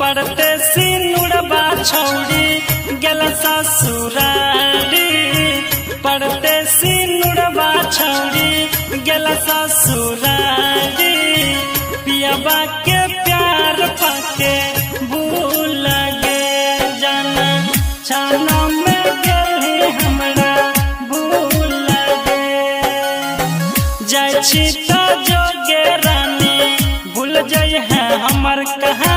पड़ते सिनुरबा छौड़ी गेल ससुरारी, पड़ते सिनुरबा छौड़ी गेल ससुरारी। पियबा के प्यार पाके भूल गे जाना छाना में गेली हमरा भूल गे। जाय छी त जोगे रानी भूल जाइ है हमर कहा